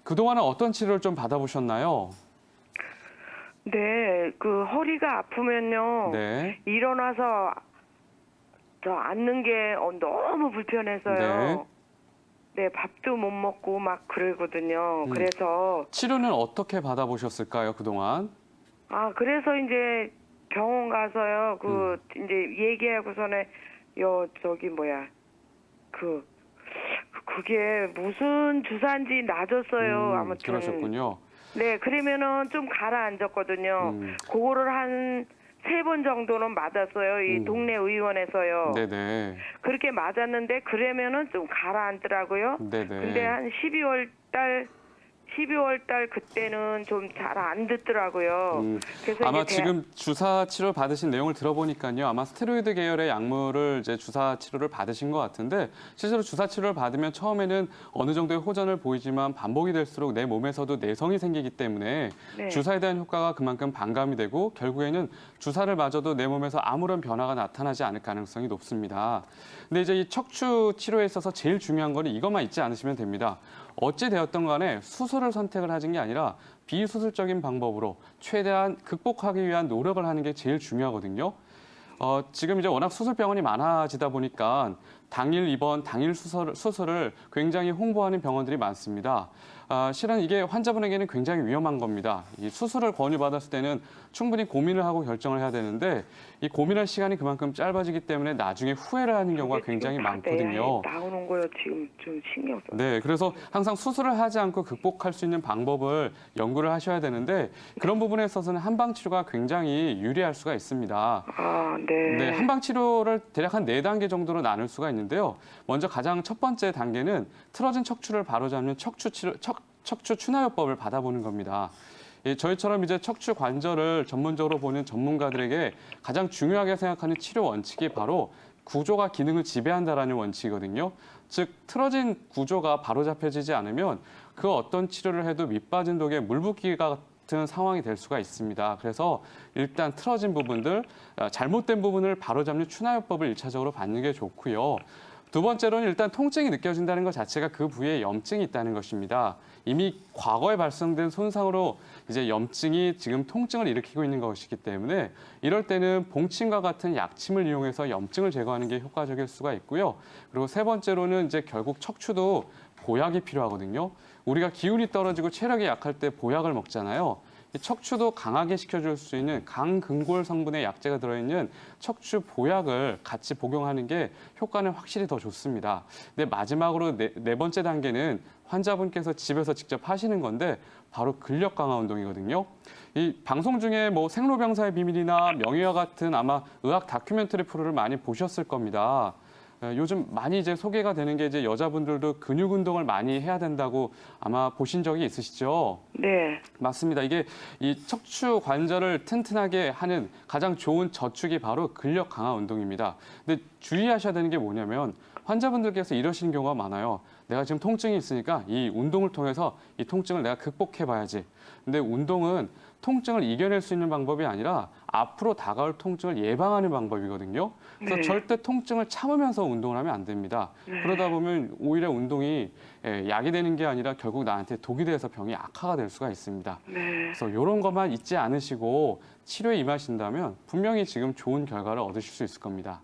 그동안은 어떤 치료를 좀 받아보셨나요? 네, 그 허리가 아프면요. 네. 일어나서 저 앉는 게 너무 네. 불편해서요. 네, 밥도 못 먹고 막 그러거든요. 음, 그래서 치료는 어떻게 받아보셨을까요, 그동안? 그래서 이제 병원 가서요. 음, 이제 얘기하고서는 저기 뭐야 그 그게 무슨 주사인지 놔줬어요. 아무튼 그러셨군요. 네, 그러면은 좀 가라앉았거든요. 음, 그거를 한 3번 정도는 맞았어요. 이 음, 동네 의원에서요. 네네. 그렇게 맞았는데 그러면은 좀 가라앉더라고요. 근데 네네. 한 12월 달 그때는 좀 잘 안 듣더라고요. 음, 그래서 아마 이제 지금 주사 치료 받으신 내용을 들어보니까요. 아마 스테로이드 계열의 약물을 이제 주사 치료를 받으신 것 같은데 실제로 주사 치료를 받으면 처음에는 어느 정도의 호전을 보이지만 반복이 될수록 내 몸에서도 내성이 생기기 때문에 네, 주사에 대한 효과가 그만큼 반감이 되고 결국에는 주사를 맞아도 내 몸에서 아무런 변화가 나타나지 않을 가능성이 높습니다. 근데 이제 이 척추 치료에 있어서 제일 중요한 거는 이것만 잊지 않으시면 됩니다. 어찌 되었던 간에 수술을 선택을 하신 게 아니라 비수술적인 방법으로 최대한 극복하기 위한 노력을 하는 게 제일 중요하거든요. 지금 이제 워낙 수술병원이 많아지다 보니까 당일 입원, 당일 수술을 굉장히 홍보하는 병원들이 많습니다. 실은 이게 환자분에게는 굉장히 위험한 겁니다. 이 수술을 권유받았을 때는 충분히 고민을 하고 결정을 해야 되는데 이 고민할 시간이 그만큼 짧아지기 때문에 나중에 후회를 하는 경우가 그게 지금 굉장히 다 내야 많거든요. 나오는 거요. 지금 좀 신경 써. 네, 그래서 항상 수술을 하지 않고 극복할 수 있는 방법을 연구를 하셔야 되는데 그런 부분에 있어서는 한방 치료가 굉장히 유리할 수가 있습니다. 네, 네, 한방 치료를 대략 한 4단계 정도로 나눌 수가 있는데요. 먼저 가장 첫 번째 단계는 틀어진 척추를 바로잡는 척추 추나요법을 받아보는 겁니다. 저희처럼 이제 척추 관절을 전문적으로 보는 전문가들에게 가장 중요하게 생각하는 치료 원칙이 바로 구조가 기능을 지배한다라는 원칙이거든요. 즉 틀어진 구조가 바로잡혀지지 않으면 그 어떤 치료를 해도 밑빠진 독에 물 붓기가 같은 상황이 될 수가 있습니다. 그래서 일단 틀어진 부분들, 잘못된 부분을 바로잡는 추나요법을 일차적으로 받는 게 좋고요. 두 번째로는 일단 통증이 느껴진다는 것 자체가 그 부위에 염증이 있다는 것입니다. 이미 과거에 발생된 손상으로 이제 염증이 지금 통증을 일으키고 있는 것이기 때문에 이럴 때는 봉침과 같은 약침을 이용해서 염증을 제거하는 게 효과적일 수가 있고요. 그리고 세 번째로는 이제 결국 척추도 보약이 필요하거든요. 우리가 기운이 떨어지고 체력이 약할 때 보약을 먹잖아요. 이 척추도 강하게 시켜줄 수 있는 강근골 성분의 약재가 들어있는 척추 보약을 같이 복용하는 게 효과는 확실히 더 좋습니다. 근데 마지막으로 네 번째 단계는 환자분께서 집에서 직접 하시는 건데 바로 근력 강화 운동이거든요. 이 방송 중에 뭐 생로병사의 비밀이나 명의와 같은 아마 의학 다큐멘터리 프로를 많이 보셨을 겁니다. 요즘 많이 이제 소개가 되는 게 이제 여자분들도 근육 운동을 많이 해야 된다고 아마 보신 적이 있으시죠? 네, 맞습니다. 이게 이 척추 관절을 튼튼하게 하는 가장 좋은 저축이 바로 근력 강화 운동입니다. 근데 주의하셔야 되는 게 뭐냐면 환자분들께서 이러시는 경우가 많아요. 내가 지금 통증이 있으니까 이 운동을 통해서 이 통증을 내가 극복해 봐야지. 근데 운동은 통증을 이겨낼 수 있는 방법이 아니라 앞으로 다가올 통증을 예방하는 방법이거든요. 그래서 네. 절대 통증을 참으면서 운동을 하면 안 됩니다. 그러다 보면 오히려 운동이 약이 되는 게 아니라 결국 나한테 독이 돼서 병이 악화가 될 수가 있습니다. 네. 그래서 이런 것만 잊지 않으시고 치료에 임하신다면 분명히 지금 좋은 결과를 얻으실 수 있을 겁니다.